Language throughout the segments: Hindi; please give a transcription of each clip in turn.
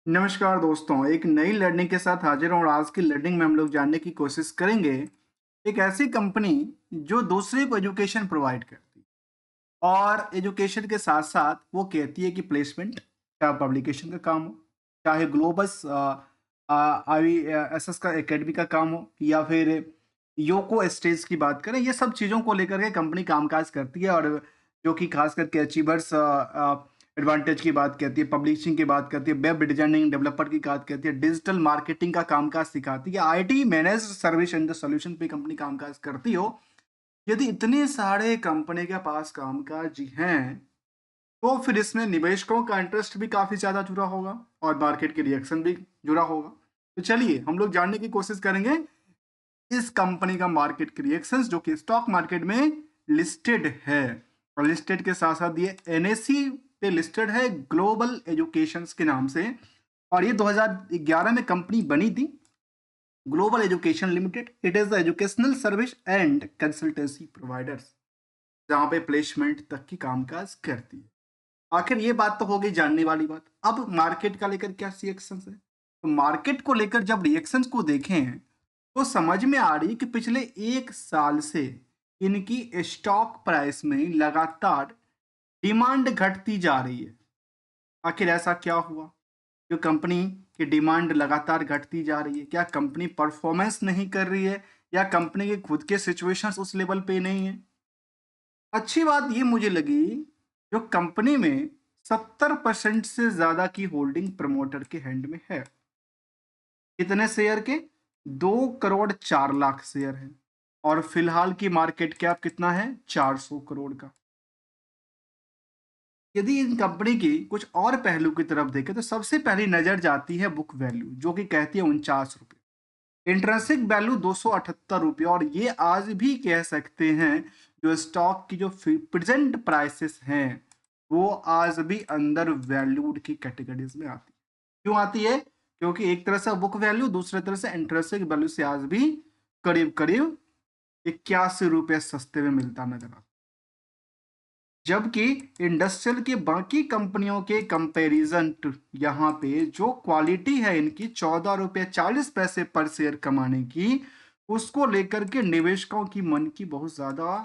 नमस्कार दोस्तों, एक नई लर्निंग के साथ हाजिर हूँ और आज की लर्निंग में हम लोग जानने की कोशिश करेंगे एक ऐसी कंपनी जो दूसरे को एजुकेशन प्रोवाइड करती है और एजुकेशन के साथ साथ वो कहती है कि प्लेसमेंट या पब्लिकेशन का काम हो, चाहे ग्लोबस आई एस एस का एकेडमी का काम हो या फिर योको स्टेज की बात करें, ये सब चीज़ों को लेकर के कंपनी कामकाज करती है और जो कि खास करके अचीवर्स एडवांटेज की बात करती है, पब्लिशिंग की बात करती है, वेब डिजाइनिंग डेवलपर की बात करती है, डिजिटल मार्केटिंग का कामकाज सिखाती है, IT manage service and solution पे कंपनी कामकाज करती हो। यदि इतने सारे कंपनी के पास कामकाज हैं, तो फिर इसमें निवेशकों का इंटरेस्ट भी काफी ज्यादा जुड़ा होगा और मार्केट की रिएक्शन भी जुड़ा होगा। तो चलिए हम लोग जानने की कोशिश करेंगे इस कंपनी का मार्केट की रिएक्शंस जो कि स्टॉक मार्केट में लिस्टेड है और लिस्टेड के साथ साथ ये एनएससी पे लिस्टेड है ग्लोबल एजुकेशंस के नाम से। और ये 2011 में कंपनी बनी थी, global education limited. It is the educational service and consultancy providers, जहां पे प्लेसमेंट तक की कामकाज करती है। आखिर ये बात तो हो गई जानने वाली बात। अब मार्केट का लेकर क्या रिएक्शन है, तो मार्केट को लेकर जब रिएक्शंस को देखें तो समझ में आ रही है कि पिछले एक साल से इनकी स्टॉक प्राइस में लगातार डिमांड घटती जा रही है। आखिर ऐसा क्या हुआ जो कंपनी की डिमांड लगातार घटती जा रही है? क्या कंपनी परफॉर्मेंस नहीं कर रही है या कंपनी के खुद के सिचुएशंस उस लेवल पे नहीं है? अच्छी बात ये मुझे लगी जो कंपनी में 70% से ज्यादा की होल्डिंग प्रमोटर के हैंड में है। कितने शेयर के? 2 करोड़ 4 लाख शेयर है और फिलहाल की मार्केट कैप कितना है? 400 करोड़ का। यदि इन कंपनी की कुछ और पहलू की तरफ देखें तो सबसे पहली नजर जाती है बुक वैल्यू, जो कि कहती है 49 रुपये। इंट्रेंसिक वैल्यू 278 रुपये, और ये आज भी कह सकते हैं जो स्टॉक की जो प्रेजेंट प्राइसेस हैं वो आज भी अंडर वैल्यूड की कैटेगरीज में आती है। क्यों आती है? क्योंकि एक तरह से बुक वैल्यू, दूसरे तरह से इंट्रेंसिक वैल्यू से आज भी करीब करीब 81 रुपये सस्ते में मिलता नजर आता है। जबकि इंडस्ट्रियल के बाकी कंपनियों के कंपैरिजन यहाँ पे जो क्वालिटी है इनकी 14 रुपये 40 पैसे पर शेयर कमाने की, उसको लेकर के निवेशकों की मन की बहुत ज्यादा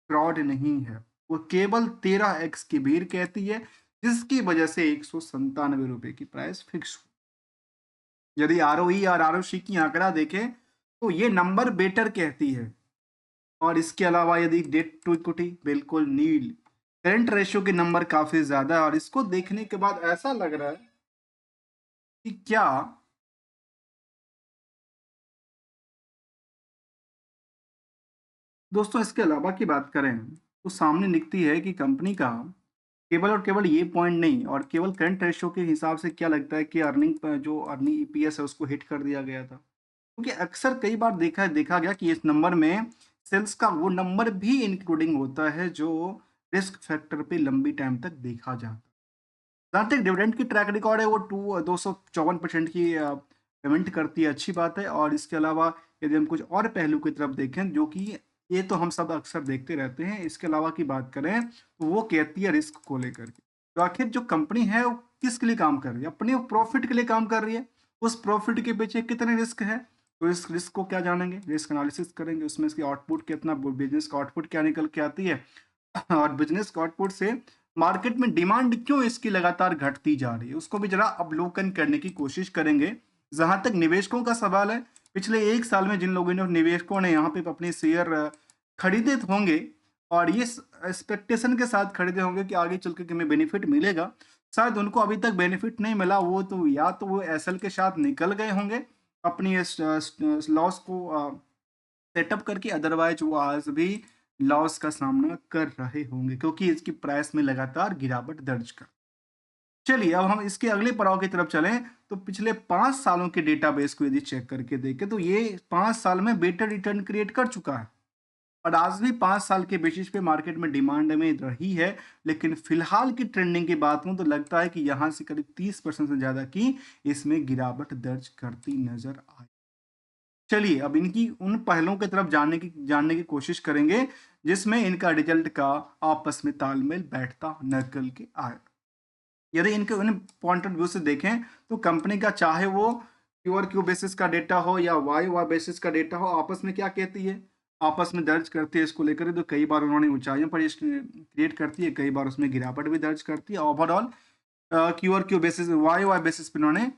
फ्रॉड नहीं है। वो केवल 13x की भीड़ कहती है, जिसकी वजह से 197 रुपये की प्राइस फिक्स हुई। यदि आरओई और आरओसी की आंकड़ा देखें तो ये नंबर बेटर कहती है। और इसके अलावा यदि डेट टू इक्विटी बिल्कुल नील, करंट रेशियो के नंबर काफी ज्यादा है और इसको देखने के बाद ऐसा लग रहा है कि क्या दोस्तों इसके अलावा की बात करें तो सामने दिखती है कि कंपनी का केवल और केवल ये पॉइंट नहीं, और केवल करंट रेशियो के हिसाब से क्या लगता है कि अर्निंग ईपीएस है उसको हिट कर दिया गया था। क्योंकि अक्सर कई बार देखा गया कि इस नंबर में सेल्स का वो नंबर भी इंक्लूडिंग होता है जो रिस्क फैक्टर पे लंबी टाइम तक देखा जाता है। जहाँ तक डिविडेंड की ट्रैक रिकॉर्ड है वो 254% की पेमेंट करती है, अच्छी बात है। और इसके अलावा यदि हम कुछ और पहलू की तरफ देखें जो कि ये तो हम सब अक्सर देखते रहते हैं, इसके अलावा की बात करें तो वो कहती है रिस्क को लेकर के। तो आखिर जो कंपनी है वो किसके लिए काम कर रही है? अपने प्रॉफिट के लिए काम कर रही है। उस प्रॉफिट के पीछे कितने रिस्क है, तो इस रिस्क को क्या जानेंगे, रिस्क एनालिसिस करेंगे, उसमें इसकी आउटपुट कितना, बिजनेस का आउटपुट क्या निकल के आती है और बिजनेस के आउटपुट से मार्केट में डिमांड क्यों इसकी लगातार घटती जा रही है उसको भी जरा अवलोकन करने की कोशिश करेंगे। जहां तक निवेशकों का सवाल है, पिछले एक साल में जिन लोगों ने निवेशकों ने यहाँ पे अपने शेयर खरीदे होंगे और ये एक्सपेक्टेशन के साथ खरीदे होंगे कि आगे चल के हमें बेनिफिट मिलेगा, शायद उनको अभी तक बेनिफिट नहीं मिला। वो तो या तो वो एसएल के साथ निकल गए होंगे अपनी लॉस को सेटअप करके, अदरवाइज वो आज भी लॉस का सामना कर रहे होंगे क्योंकि इसकी प्राइस में लगातार गिरावट दर्ज कर। चलिए अब हम इसके अगले पड़ाव की तरफ चलें तो पिछले 5 सालों के डेटाबेस को यदि चेक करके देखें तो ये 5 साल में बेटर रिटर्न क्रिएट कर चुका है और आज भी 5 साल के बेसिस पे मार्केट में डिमांड में रही है। लेकिन फिलहाल की ट्रेंडिंग की बात करूं तो लगता है कि यहां से करीब 30% से ज्यादा की इसमें गिरावट दर्ज करती नजर आई। चलिए अब इनकी उन पहलों की तरफ जानने की कोशिश करेंगे जिसमें इनका रिजल्ट का आपस में तालमेल बैठता निकल के आए। यदि इनके इन पॉइंट ऑफ व्यू से देखें तो कंपनी का चाहे वो क्यू और क्यू बेसिस का डेटा हो या वाई वाई बेसिस का डेटा हो, आपस में क्या कहती है, आपस में दर्ज करती है इसको लेकर। तो कई बार उन्होंने ऊंचाइयों पर क्रिएट करती है, कई बार उसमें गिरावट भी दर्ज करती है। ओवरऑल क्यू और Q basis, Y Y basis पे इन्होंने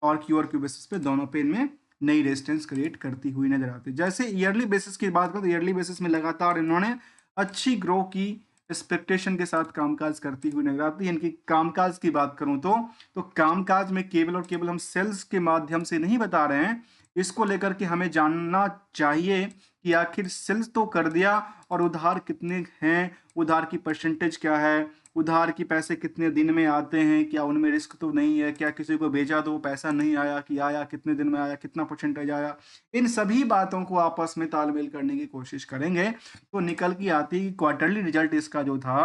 और क्यू और क्यू बेसिस पे दोनों पे इनमें नई रेजिस्टेंस क्रिएट करती हुई नजर आती है। जैसे ईयरली बेसिस की बात करें तो ईयरली बेसिस में लगातार इन्होंने अच्छी ग्रो की एक्सपेक्टेशन के साथ कामकाज करती हुई नजर आती है। इनकी कामकाज की बात करूं तो कामकाज में केवल और केवल हम सेल्स के माध्यम से नहीं बता रहे हैं, इसको लेकर के हमें जानना चाहिए कि आखिर सेल्स तो कर दिया और उधार कितने हैं, उधार की परसेंटेज क्या है, उधार की पैसे कितने दिन में आते हैं, क्या उनमें रिस्क तो नहीं है, क्या किसी को भेजा तो वो पैसा नहीं आया, कि आया कितने दिन में आया, कितना परसेंटेज आया। इन सभी बातों को आपस में तालमेल करने की कोशिश करेंगे तो निकल के आती कि क्वार्टरली रिजल्ट इसका जो था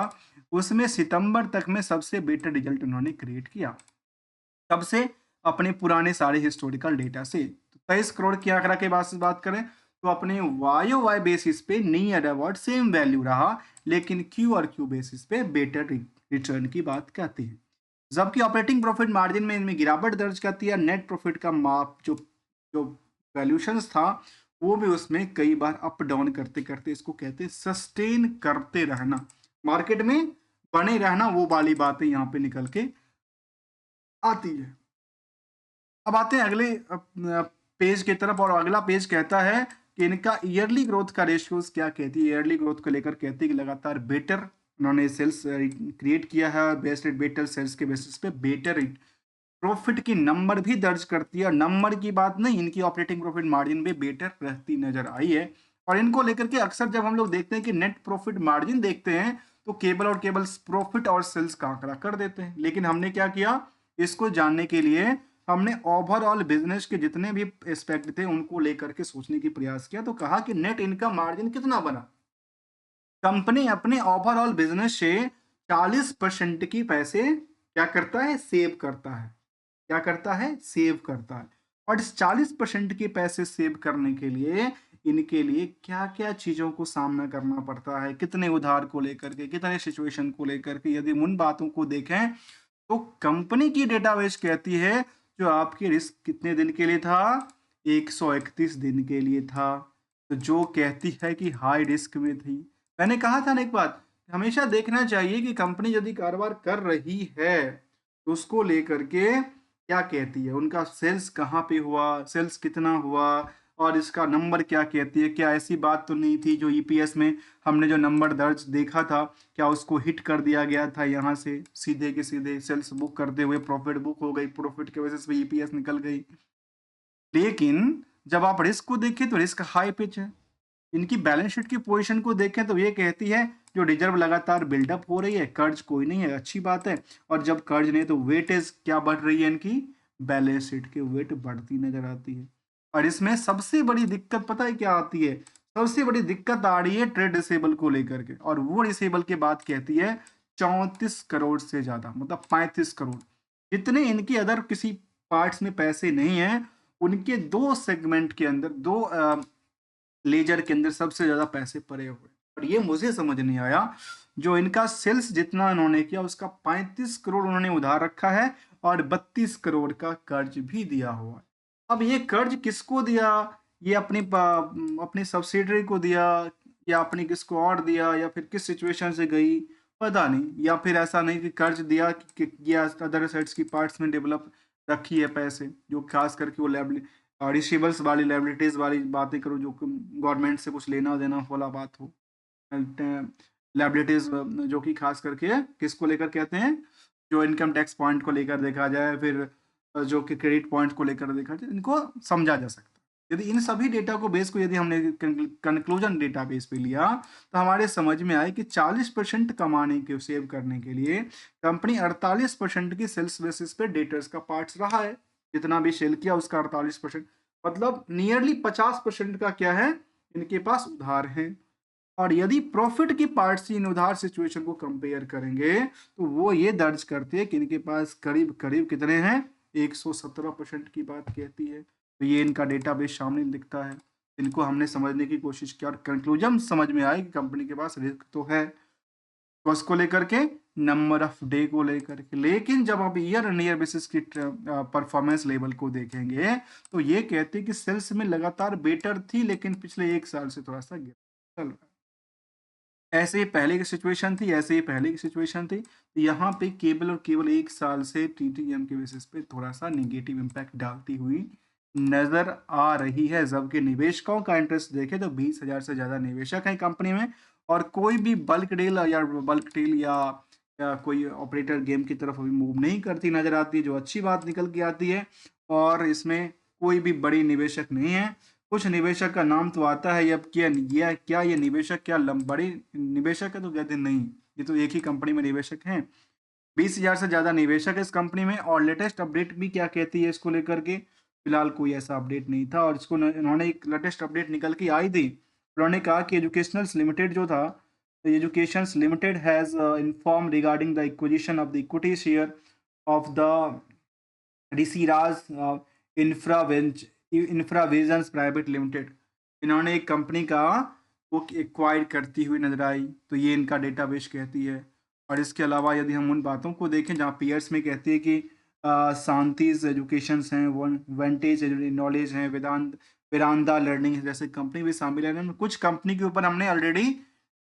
उसमें सितंबर तक में सबसे बेटर रिजल्ट उन्होंने क्रिएट किया। कब से? अपने पुराने सारे हिस्टोरिकल डेटा से। 23 करोड़ की आंकड़ा के बाद से बात करें तो अपने वाई वाई बेसिस पे नियर अबाउट सेम वैल्यू रहा, लेकिन क्यू और क्यू बेसिस पे बेटर रिटर्न की बात कहते हैं। जबकि ऑपरेटिंग प्रॉफिट मार्जिन में इनमें गिरावट दर्ज करती है। नेट प्रॉफिट का माप जो जो वैल्यूशंस था वो भी उसमें कई बार अप डाउन करते करते इसको कहते हैं सस्टेन करते रहना, मार्केट में बने रहना, वो वाली बातें यहाँ पे निकल के आती है। अब आते हैं अगले पेज की तरफ, और अगला पेज कहता है कि इनका ईयरली ग्रोथ का रेशियोज क्या कहती है। ईयरली ग्रोथ को लेकर कहती है कि लगातार बेटर उन्होंने सेल्स क्रिएट किया है, बेस्ट बेटर सेल्स के बेसिस पे बेटर प्रॉफिट की नंबर भी दर्ज करती है। और नंबर की बात नहीं, इनकी ऑपरेटिंग प्रॉफिट मार्जिन भी बेटर रहती नजर आई है। और इनको लेकर के अक्सर जब हम लोग देखते हैं कि नेट प्रॉफिट मार्जिन देखते हैं तो केवल और केवल प्रॉफिट और सेल्स का आंकड़ा कर देते हैं, लेकिन हमने क्या किया, इसको जानने के लिए हमने ओवरऑल बिजनेस के जितने भी एस्पेक्ट थे उनको लेकर के सोचने की प्रयास किया। तो कहा कि नेट इनकम मार्जिन कितना बना, कंपनी अपने ओवरऑल बिजनेस से 40% की पैसे क्या करता है, सेव करता है। क्या करता है, सेव करता है। और इस 40% के पैसे सेव करने के लिए इनके लिए क्या क्या चीजों को सामना करना पड़ता है, कितने उधार को लेकर के, कितने सिचुएशन को लेकर के, यदि उन बातों को देखें तो कंपनी की डेटाबेस कहती है जो आपकी रिस्क कितने दिन के लिए था, 131 दिन के लिए था। तो जो कहती है कि हाई रिस्क में थी। मैंने कहा था ना एक बात, हमेशा देखना चाहिए कि कंपनी यदि कारोबार कर रही है तो उसको लेकर के क्या कहती है, उनका सेल्स कहाँ पे हुआ, सेल्स कितना हुआ, और इसका नंबर क्या कहती है। क्या ऐसी बात तो नहीं थी जो ईपीएस में हमने जो नंबर दर्ज देखा था, क्या उसको हिट कर दिया गया था, यहाँ से सीधे के सीधे सेल्स बुक करते हुए प्रॉफिट बुक हो गई, प्रॉफिट के वजह से ईपीएस निकल गई। लेकिन जब आप रिस्क को देखें तो रिस्क हाई पिच है। इनकी बैलेंस शीट की पोजीशन को देखें तो ये कहती है जो रिजर्व लगातार बिल्डअप हो रही है, कर्ज कोई नहीं है, अच्छी बात है। और जब कर्ज नहीं तो वेटेज क्या बढ़ रही है, इनकी बैलेंस शीट की वेट बढ़ती नजर आती है। और इसमें सबसे बड़ी दिक्कत पता है क्या आती है, सबसे बड़ी दिक्कत आ रही है ट्रेड रिसेबल को लेकर के। और वो रिसेबल के बाद कहती है 34 करोड़ से ज्यादा, मतलब 35 करोड़, जितने इनकी अदर किसी पार्ट्स में पैसे नहीं है, उनके दो सेगमेंट के अंदर, दो लेजर के अंदर सबसे ज्यादा पैसे पड़े हुए। और ये मुझे समझ नहीं आया, जो इनका सेल्स जितना इन्होंने किया उसका 35 करोड़ उन्होंने उधार रखा है और 32 करोड़ का कर्ज भी दिया हुआ है। अब ये कर्ज किसको दिया, ये अपनी अपनी सब्सिडरी को दिया या अपनी किसको और दिया, या फिर किस सिचुएशन से गई पता नहीं, या फिर ऐसा नहीं कि कर्ज दिया कि या अदर साइड्स की पार्ट्स में डेवलप रखी है पैसे, जो खास करके वो रिसीवर्स वाली लाइबिलिटीज वाली बातें करो, जो गवर्नमेंट से कुछ लेना देना वाला बात हो। लाइबिलिटीज जो कि खास करके किसको लेकर कहते हैं, जो इनकम टैक्स पॉइंट को लेकर देखा जाए, फिर जो कि क्रेडिट पॉइंट को लेकर देखा जाए, इनको समझा जा सकता है। यदि इन सभी डेटा को बेस को यदि हमने कंक्लूजन डेटा बेस पे लिया तो हमारे समझ में आए कि 40% कमाने के सेव करने के लिए कंपनी 48% की सेल्स बेसिस पे डेटर्स का पार्ट्स रहा है। जितना भी सेल किया उसका 48%, मतलब नियरली 50% का क्या है, इनके पास उधार है। और यदि प्रॉफिट की पार्ट से इन उधार सिचुएशन को कंपेयर करेंगे तो वो ये दर्ज करते हैं कि इनके पास करीब करीब कितने हैं, 117% की बात कहती है। तो ये इनका डेटाबेस सामने दिखता है। इनको हमने समझने की कोशिश की और कंक्लूजन समझ में आए कि कंपनी के पास रिस्क तो है। उसको लेकर के, नंबर ऑफ डे को लेकर के। लेकिन जब आप ईयर ऑन ईयर बेसिस की परफॉर्मेंस लेवल को देखेंगे तो ये कहते हैं कि सेल्स में लगातार बेटर थी, लेकिन पिछले 1 साल से थोड़ा-सा गिर चल रहा है। ऐसे ही पहले की सिचुएशन थी, ऐसे ही पहले की सिचुएशन थी। यहाँ पे केवल और केवल 1 साल से टीटीएम के बेसिस पे थोड़ा-सा नेगेटिव इम्पैक्ट डालती हुई नज़र आ रही है। जबकि निवेशकों का इंटरेस्ट देखें तो 20,000 से ज़्यादा निवेशक हैं कंपनी में, और कोई भी बल्क डील या कोई ऑपरेटर गेम की तरफ अभी मूव नहीं करती नज़र आती है, जो अच्छी बात निकल के आती है। और इसमें कोई भी बड़ी निवेशक नहीं है। कुछ निवेशक का नाम तो आता है, अब क्या ये निवेशक क्या बड़े निवेशक है, तो कहते हैं नहीं, ये तो एक ही कंपनी में निवेशक हैं। 20,000 से ज़्यादा निवेशक है इस कंपनी में। और लेटेस्ट अपडेट भी क्या कहती है इसको लेकर के, फिलहाल कोई ऐसा अपडेट नहीं था। और इसको इन्होंने एक लेटेस्ट अपडेट निकल के आई थी। उन्होंने कहा कि एजुकेशनल्स लिमिटेड जो था, educations limited has inform regarding the acquisition of the equity share of the Rishiraj Infravisions private limited. इन्होंने एक कंपनी का वो एक्वायर करती हुई नजर आई, तो ये इनका डेटाबेस कहती है। और इसके अलावा यदि हम उन बातों को देखें जहाँ पीयर्स में कहती है कि शांतिज एजुकेशंस हैं, वेंटेज नॉलेज हैं, वेदांत वेरांदा लर्निंग जैसे कंपनी भी शामिल है। कुछ कंपनी के ऊपर हमने ऑलरेडी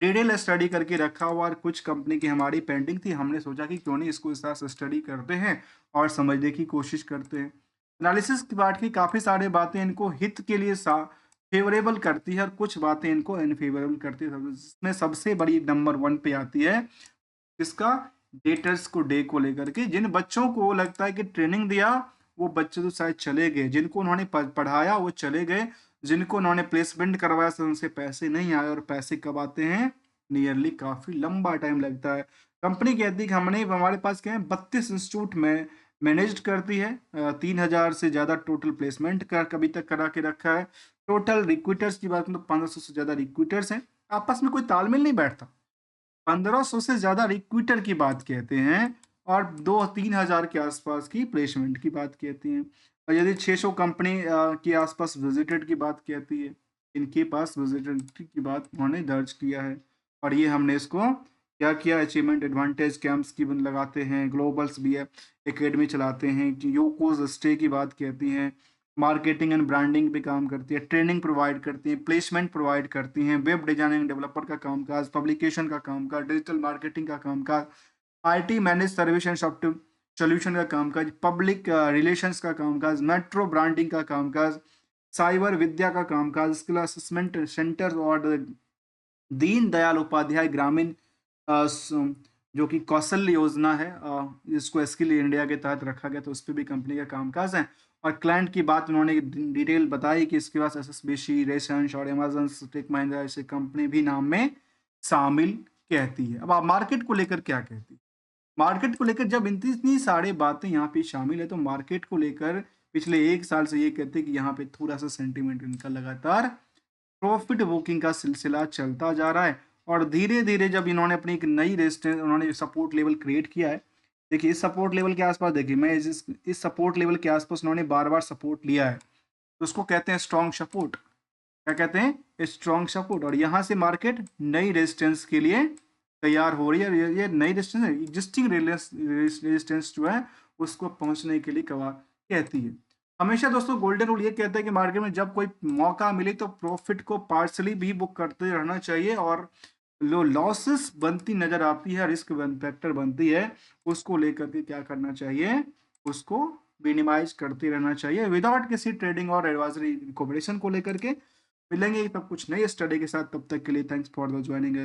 डिटेल स्टडी करके रखा हुआ, और कुछ कंपनी की हमारी पेंडिंग थी। हमने सोचा कि क्यों नहीं इसको इस तरह से स्टडी करते हैं और समझने की कोशिश करते हैं। एनालिसिस की बात की, काफ़ी सारी बातें इनको हित के लिए फेवरेबल करती है और कुछ बातें इनको अनफेवरेबल करती है। जिसमें सबसे बड़ी नंबर 1 पे आती है इसका डेटर्स को डे को लेकर के। जिन बच्चों को लगता है कि ट्रेनिंग दिया वो बच्चे तो शायद चले गए, जिनको उन्होंने पढ़ाया वो चले गए, जिनको उन्होंने प्लेसमेंट करवाया तो उनसे पैसे नहीं आए, और पैसे कब आते हैं, नियरली काफ़ी लंबा टाइम लगता है। कंपनी कहती है कि हमारे पास क्या है, 32 इंस्टीट्यूट में मैनेज्ड करती है, 3,000 से ज़्यादा टोटल प्लेसमेंट कर कभी तक करा के रखा है। टोटल रिक्रूटर्स की बात करें तो 1500 से ज़्यादा रिक्रूटर्स हैं। आपस में कोई तालमेल नहीं बैठता। 1500 से ज़्यादा रिक्रूटर की बात कहते हैं, और 2-3 हज़ार के आसपास की प्लेसमेंट की बात कहती हैं। और यदि 600 कंपनी के आसपास विजिटेड की बात कहती है, इनके पास विजिटेड की बात उन्होंने दर्ज किया है। और ये हमने इसको क्या किया, अचीवमेंट एडवांटेज कैंप्स की लगाते हैं, ग्लोबल्स भी है, एकेडमी चलाते हैं, योकोज स्टे की बात कहती हैं, मार्केटिंग एंड ब्रांडिंग पे काम करती है, ट्रेनिंग प्रोवाइड करती है, प्लेसमेंट प्रोवाइड करती हैं, वेब डिजाइनिंग डेवलपर का कामकाज, पब्लिकेशन का कामकाज, डिजिटल मार्केटिंग का कामकाज, IT manage service and software solution का कामकाज, पब्लिक रिलेशंस का कामकाज, मेट्रो ब्रांडिंग का कामकाज, साइबर विद्या का कामकाज, स्किल असेसमेंट सेंटर, और दीन दयाल उपाध्याय ग्रामीण जो कि कौशल्य योजना है, इसको स्किल इंडिया के तहत रखा गया, तो उस पर भी कंपनी का कामकाज है। और क्लाइंट की बात उन्होंने डिटेल बताई कि इसके पास एसएसबीसी, रेसेंस और अमेजन, टेक महिंद्रा ऐसे कंपनी भी नाम में शामिल कहती है। अब आप मार्केट को लेकर क्या कहती है, मार्केट को लेकर जब इतनी सारी बातें यहाँ पे शामिल है, तो मार्केट को लेकर पिछले 1 साल से ये कहते हैं कि यहाँ पे थोड़ा सा सेंटीमेंट इनका लगातार प्रॉफिट बुकिंग का सिलसिला चलता जा रहा है। और धीरे-धीरे जब इन्होंने अपनी एक नई रेजिस्टेंस, उन्होंने सपोर्ट लेवल क्रिएट किया है। देखिए इस सपोर्ट लेवल के आसपास, देखिए मैं इस सपोर्ट लेवल के आसपास उन्होंने बार-बार सपोर्ट लिया है। तो उसको कहते हैं स्ट्रॉन्ग सपोर्ट। क्या कहते हैं? Strong support. और यहाँ से मार्केट नई रेजिस्टेंस के लिए तैयार हो रही है। ये नई रेजिस्टेंस है, एग्जिस्टिंग रेजिस्टेंस जो है उसको पहुँचने के लिए कवा कहती है। हमेशा दोस्तों गोल्डन रूल ये कहता है कि मार्केट में जब कोई मौका मिले तो प्रॉफिट को पार्सली भी बुक करते रहना चाहिए, और लो लॉसेस बनती नजर आती है, रिस्क फैक्टर बनती है, उसको लेकर के क्या करना चाहिए, उसको मिनिमाइज करते रहना चाहिए विदाउट किसी ट्रेडिंग और एडवाइजरी रिकमेंडेशन को लेकर के। मिलेंगे तब कुछ नई स्टडी के साथ, तब तक के लिए थैंक्स फॉर द ज्वाइनिंग।